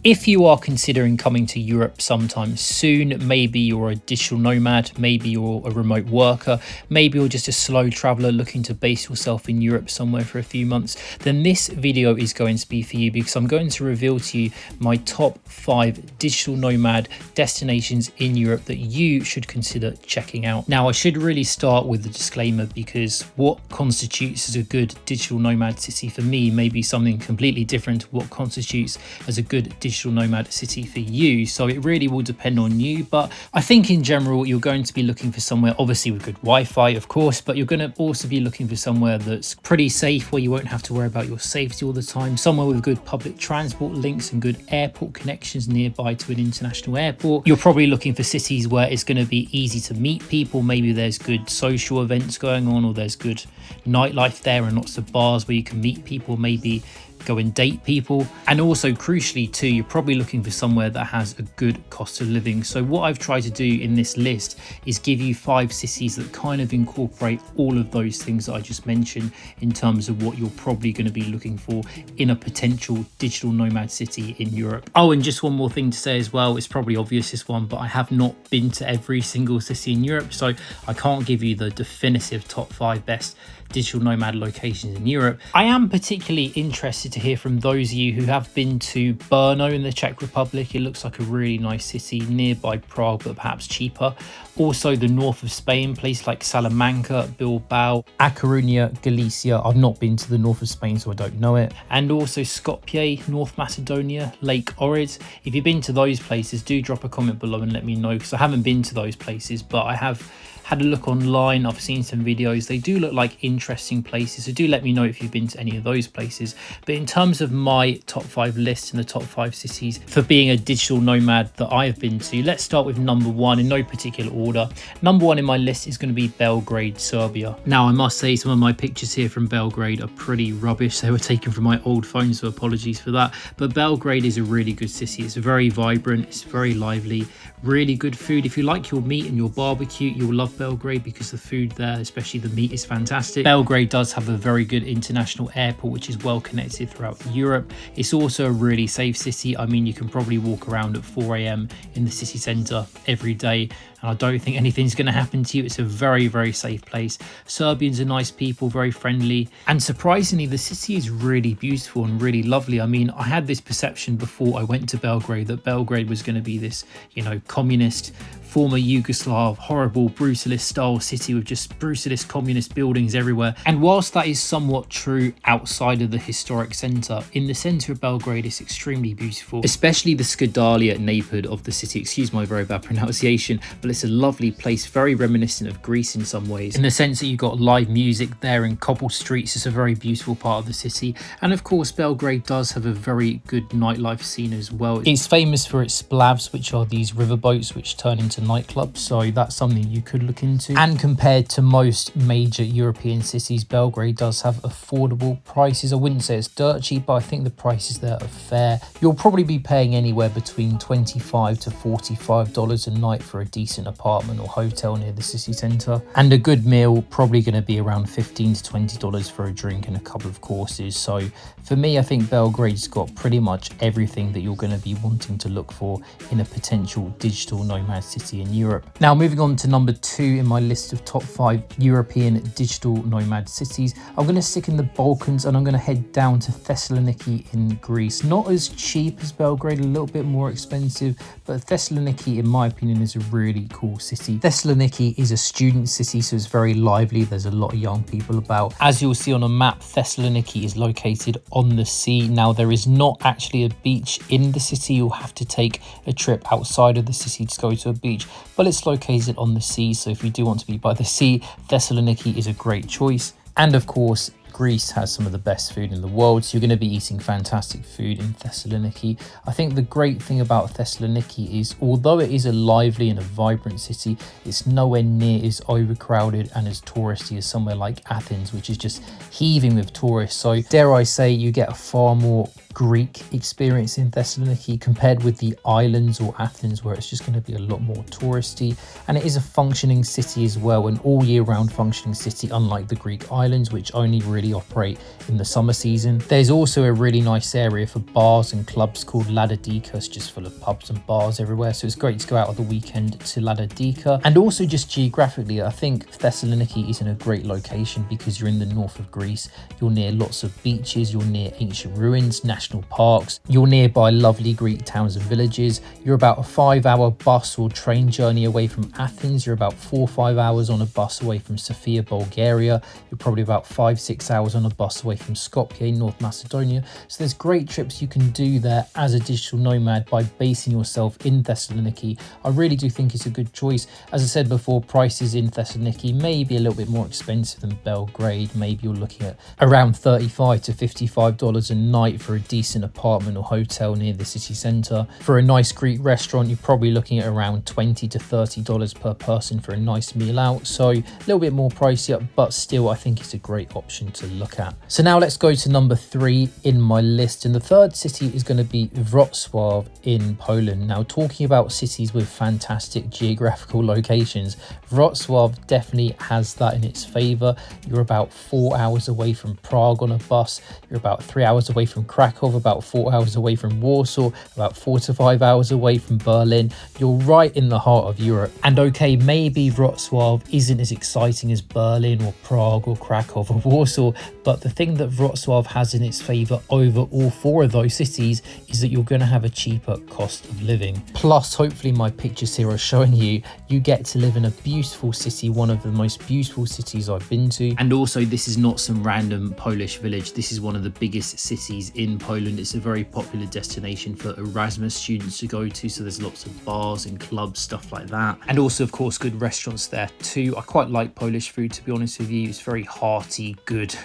If you are considering coming to Europe sometime soon, maybe you're a digital nomad, maybe you're a remote worker, maybe you're just a slow traveler looking to base yourself in Europe somewhere for a few months, then this video is going to be for you, because I'm going to reveal to you my top 5 digital nomad destinations in Europe that you should consider checking out. Now, I should really start with the disclaimer, because what constitutes as a good digital nomad city for me may be something completely different to what constitutes as a good digital nomad city for you. So it really will depend on you, but I think in general you're going to be looking for somewhere obviously with good Wi-Fi, of course, but you're going to also be looking for somewhere that's pretty safe, where you won't have to worry about your safety all the time, somewhere with good public transport links and good airport connections nearby to an international airport. You're probably looking for cities where it's going to be easy to meet people, maybe there's good social events going on, or there's good nightlife there and lots of bars where you can meet people, maybe go and date people. And also crucially too, you're probably looking for somewhere that has a good cost of living. So what I've tried to do in this list is give you 5 cities that kind of incorporate all of those things that I just mentioned in terms of what you're probably going to be looking for in a potential digital nomad city in Europe. Oh, and just one more thing to say as well, it's probably obvious this one, but I have not been to every single city in Europe, so I can't give you the definitive top 5 best digital nomad locations in Europe. I am particularly interested to hear from those of you who have been to Brno in the Czech Republic. It looks like a really nice city nearby Prague, but perhaps cheaper. Also the north of Spain, places like Salamanca, Bilbao, A Coruña, Galicia. I've not been to the north of Spain, so I don't know it. And also Skopje, North Macedonia, Lake Ohrid. If you've been to those places, do drop a comment below and let me know, because I haven't been to those places, but I have had a look online. I've seen some videos. They do look like interesting places, so do let me know if you've been to any of those places. But in terms of my top 5 list and the top 5 cities for being a digital nomad that I've been to, let's start with number 1 in no particular order. Number 1 in my list is going to be Belgrade, Serbia. Now, I must say some of my pictures here from Belgrade are pretty rubbish. They were taken from my old phone, so apologies for that. But Belgrade is a really good city. It's very vibrant, it's very lively, really good food. If you like your meat and your barbecue, you'll love Belgrade, because the food there, especially the meat, is fantastic. Belgrade does have a very good international airport, which is well connected throughout Europe. It's also a really safe city. I mean, you can probably walk around at 4 AM in the city centre every day, and I don't think anything's going to happen to you. It's a very, very safe place. Serbians are nice people, very friendly, and surprisingly, the city is really beautiful and really lovely. I mean, I had this perception before I went to Belgrade that Belgrade was going to be this, you know, communist, former Yugoslav, horrible brutalist style city with just brutalist communist buildings everywhere. And whilst that is somewhat true outside of the historic centre, in the centre of Belgrade it's extremely beautiful, especially the Skadalia neighbourhood of the city. Excuse my very bad pronunciation, but it's a lovely place, very reminiscent of Greece in some ways, in the sense that you've got live music there and cobbled streets. It's a very beautiful part of the city. And of course, Belgrade does have a very good nightlife scene as well. It's famous for its splavs, which are these riverboats which turn into nightclubs, so that's something you could look into. And compared to most major European cities, Belgrade does have affordable prices. I wouldn't say it's dirt cheap, but I think the prices there are fair. You'll probably be paying anywhere between $25 to $45 a night for a decent apartment or hotel near the city centre, and a good meal probably going to be around $15 to $20 for a drink and a couple of courses. So for me, I think Belgrade's got pretty much everything that you're going to be wanting to look for in a potential digital nomad city in Europe. Now, moving on to number 2 in my list of top 5 European digital nomad cities, I'm going to stick in the Balkans, and I'm going to head down to Thessaloniki in Greece. Not as cheap as Belgrade, a little bit more expensive, but Thessaloniki, in my opinion, is a really cool city. Thessaloniki is a student city, so it's very lively. There's a lot of young people about. As you'll see on a map, Thessaloniki is located on the sea. Now, there is not actually a beach in the city. You'll have to take a trip outside of the city to go to a beach, but it's located on the sea, so if you do want to be by the sea, Thessaloniki is a great choice. And of course, Greece has some of the best food in the world, so you're going to be eating fantastic food in Thessaloniki. I think the great thing about Thessaloniki is, although it is a lively and a vibrant city, it's nowhere near as overcrowded and as touristy as somewhere like Athens, which is just heaving with tourists. So dare I say, you get a far more Greek experience in Thessaloniki compared with the islands or Athens, where it's just going to be a lot more touristy. And it is a functioning city as well, an all year round functioning city, unlike the Greek islands, which only really really operate in the summer season. There's also a really nice area for bars and clubs called Ladadica. It's just full of pubs and bars everywhere, so it's great to go out on the weekend to Ladadica. And also just geographically, I think Thessaloniki is in a great location because you're in the north of Greece. You're near lots of beaches, you're near ancient ruins, national parks, you're nearby lovely Greek towns and villages. You're about a 5-hour bus or train journey away from Athens. You're about 4 or 5 hours on a bus away from Sofia, Bulgaria. You're probably about 5-6 hours on a bus away from Skopje, North Macedonia. So there's great trips you can do there as a digital nomad by basing yourself in Thessaloniki. I really do think it's a good choice. As I said before, prices in Thessaloniki may be a little bit more expensive than Belgrade. Maybe you're looking at around $35 to $55 a night for a decent apartment or hotel near the city centre. For a nice Greek restaurant, you're probably looking at around $20 to $30 per person for a nice meal out. So a little bit more pricier, but still I think it's a great option to look at. So now let's go to number 3 in my list, and the third city is going to be Wrocław in Poland. Now, talking about cities with fantastic geographical locations, Wrocław definitely has that in its favour. You're about 4 hours away from Prague on a bus, you're about 3 hours away from Krakow, about 4 hours away from Warsaw, about 4 to 5 hours away from Berlin. You're right in the heart of Europe. And okay, maybe Wrocław isn't as exciting as Berlin or Prague or Krakow or Warsaw, but the thing that Wrocław has in its favour over all 4 of those cities is that you're going to have a cheaper cost of living. Plus, hopefully my pictures here are showing you get to live in a beautiful city, one of the most beautiful cities I've been to. And also, this is not some random Polish village. This is one of the biggest cities in Poland. It's a very popular destination for Erasmus students to go to, so there's lots of bars and clubs, stuff like that. And also, of course, good restaurants there too. I quite like Polish food, to be honest with you. It's very hearty, good,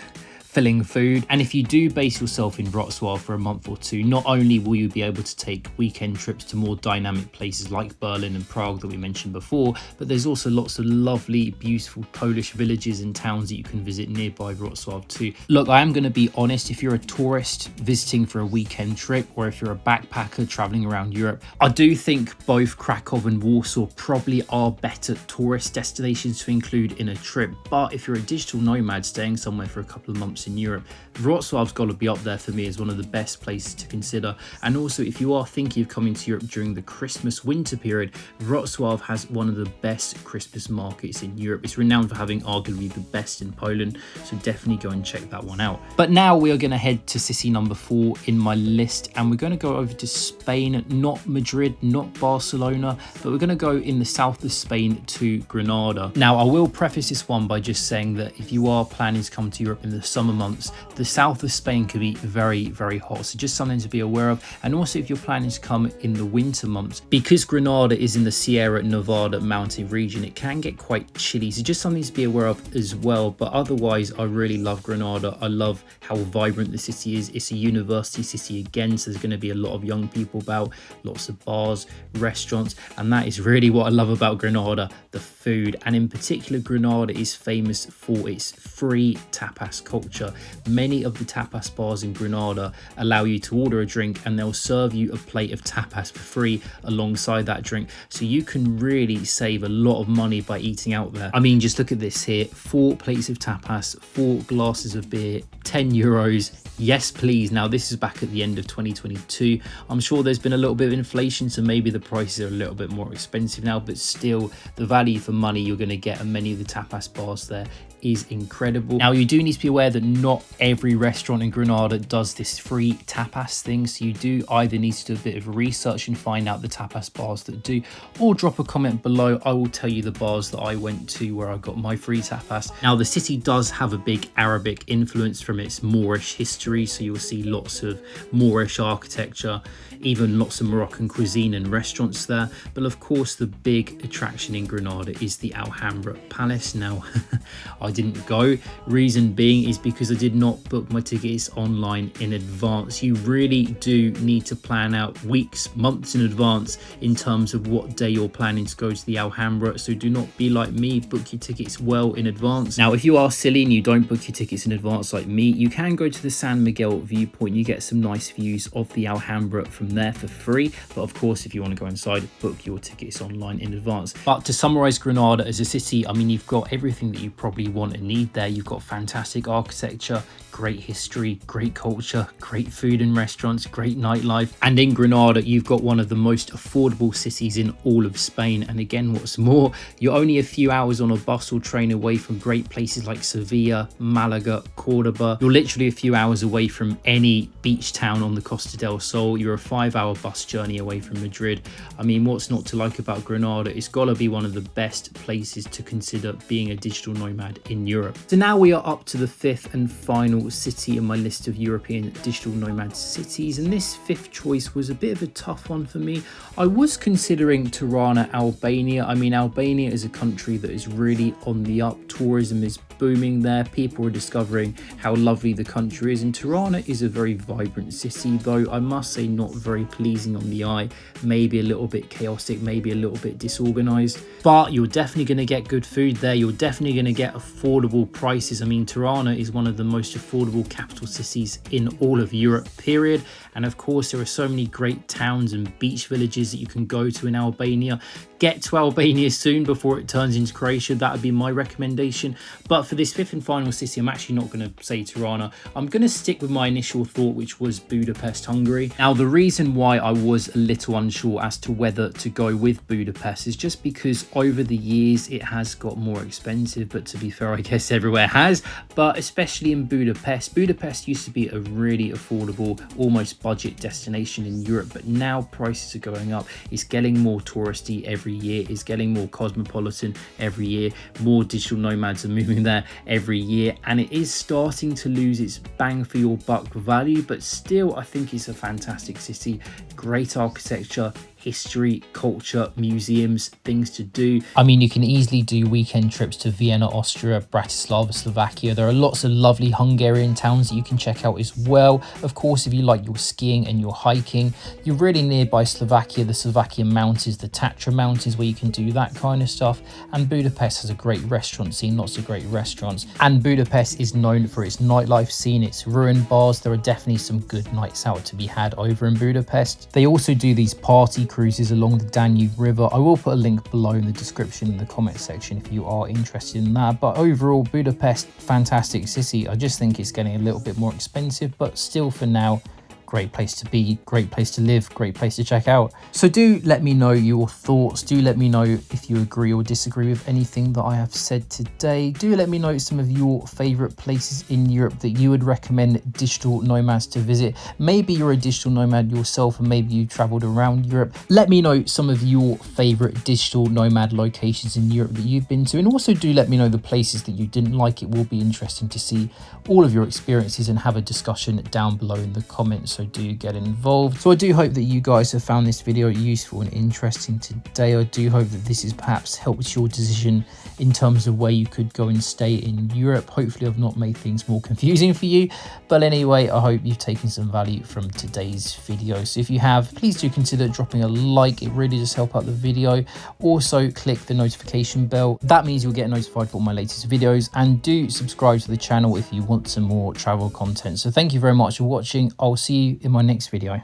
filling food. And if you do base yourself in Wrocław for a month or two, not only will you be able to take weekend trips to more dynamic places like Berlin and Prague that we mentioned before, but there's also lots of lovely, beautiful Polish villages and towns that you can visit nearby Wrocław too. Look, I am going to be honest, if you're a tourist visiting for a weekend trip, or if you're a backpacker traveling around Europe, I do think both Krakow and Warsaw probably are better tourist destinations to include in a trip. But if you're a digital nomad staying somewhere for a couple of months in Europe, Wrocław's got to be up there for me as one of the best places to consider. And also, if you are thinking of coming to Europe during the Christmas winter period, Wrocław has one of the best Christmas markets in Europe. It's renowned for having arguably the best in Poland, so definitely go and check that one out. But now we are going to head to city number 4 in my list, and we're going to go over to Spain, not Madrid, not Barcelona, but we're going to go in the south of Spain to Granada. Now, I will preface this one by just saying that if you are planning to come to Europe in the summer months, the south of Spain can be very, very hot, so just something to be aware of. And also, if you're planning to come in the winter months, because Granada is in the Sierra Nevada mountain region, it can get quite chilly, so just something to be aware of as well. But otherwise, I really love Granada. I love how vibrant the city is. It's a university city again, so there's going to be a lot of young people about, lots of bars, restaurants, and that is really what I love about Granada, the food. And in particular, Granada is famous for its free tapas culture. Many of the tapas bars in Granada allow you to order a drink and they'll serve you a plate of tapas for free alongside that drink, so you can really save a lot of money by eating out there. I mean, just look at this here, 4 plates of tapas, 4 glasses of beer, 10 euros. Yes, please. Now, this is back at the end of 2022. I'm sure there's been a little bit of inflation, so maybe the prices are a little bit more expensive now, but still, the value for money you're going to get at many of the tapas bars there is incredible. Now, you do need to be aware that not every restaurant in Granada does this free tapas thing, so you do either need to do a bit of research and find out the tapas bars that do, or drop a comment below. I will tell you the bars that I went to where I got my free tapas. Now, the city does have a big Arabic influence from its Moorish history, so you'll see lots of Moorish architecture, even lots of Moroccan cuisine and restaurants there. But of course, the big attraction in Granada is the Alhambra Palace. Now, I didn't go. Reason being is because I did not book my tickets online in advance. You really do need to plan out weeks, months in advance in terms of what day you're planning to go to the Alhambra. So do not be like me, book your tickets well in advance. Now, if you are silly and you don't book your tickets in advance like me, you can go to the San Miguel viewpoint. You get some nice views of the Alhambra from there for free. But of course, if you want to go inside, book your tickets online in advance. But to summarize Granada as a city, I mean, you've got everything that you probably want and need there. You've got fantastic architecture, great history, great culture, great food and restaurants, great nightlife. And in Granada, you've got one of the most affordable cities in all of Spain. And again, what's more, you're only a few hours on a bus or train away from great places like Sevilla, Malaga, Cordoba. You're literally a few hours away from any beach town on the Costa del Sol. You're a 5-hour bus journey away from Madrid. I mean, what's not to like about Granada? It's got to be one of the best places to consider being a digital nomad in Europe. So now we are up to the 5th and final city in my list of European digital nomad cities, and this 5th choice was a bit of a tough one for me. I was considering Tirana, Albania. I mean, Albania is a country that is really on the up. Tourism is booming there. People are discovering how lovely the country is, and Tirana is a very vibrant city, though I must say not very pleasing on the eye. Maybe a little bit chaotic, maybe a little bit disorganized, but you're definitely going to get good food there. You're definitely going to get affordable prices. I mean, Tirana is one of the most affordable capital cities in all of Europe, period. And of course, there are so many great towns and beach villages that you can go to in Albania. Get to Albania soon before it turns into Croatia. That would be my recommendation. But for this 5th and final city, I'm actually not going to say Tirana. I'm going to stick with my initial thought, which was Budapest, Hungary. Now, the reason why I was a little unsure as to whether to go with Budapest is just because over the years it has got more expensive. But to be fair, I guess everywhere has. But especially in Budapest, Budapest used to be a really affordable, almost budget destination in Europe. But now prices are going up. It's getting more touristy every year. It's getting more cosmopolitan every year. More digital nomads are moving there every year, and it is starting to lose its bang for your buck value, but still I think it's a fantastic city. Great architecture, history, culture, museums, things to do. I mean, you can easily do weekend trips to Vienna, Austria, Bratislava, Slovakia. There are lots of lovely Hungarian towns that you can check out as well. Of course, if you like your skiing and your hiking, you're really nearby Slovakia, the Slovakian mountains, the Tatra mountains, where you can do that kind of stuff. And Budapest has a great restaurant scene, lots of great restaurants. And Budapest is known for its nightlife scene, its ruin bars. There are definitely some good nights out to be had over in Budapest. They also do these party cruises along the Danube River. I will put a link below in the description in the comment section if you are interested in that. But overall, Budapest, fantastic city. I just think it's getting a little bit more expensive, but still for now, great place to be, great place to live, great place to check out. So do let me know your thoughts. Do let me know if you agree or disagree with anything that I have said today. Do let me know some of your favorite places in Europe that you would recommend digital nomads to visit. Maybe you're a digital nomad yourself and maybe you traveled around Europe. Let me know some of your favorite digital nomad locations in Europe that you've been to, and also do let me know the places that you didn't like. It will be interesting to see all of your experiences and have a discussion down below in the comments. So do get involved. So I do hope that you guys have found this video useful and interesting today. I do hope that this has perhaps helped your decision in terms of where you could go and stay in Europe. Hopefully I've not made things more confusing for you, but anyway, I hope you've taken some value from today's video. So if you have, please do consider dropping a like. It really does help out the video. Also click the notification bell. That means you'll get notified for all my latest videos, and do subscribe to the channel if you want some more travel content. So thank you very much for watching. I'll see you in my next video.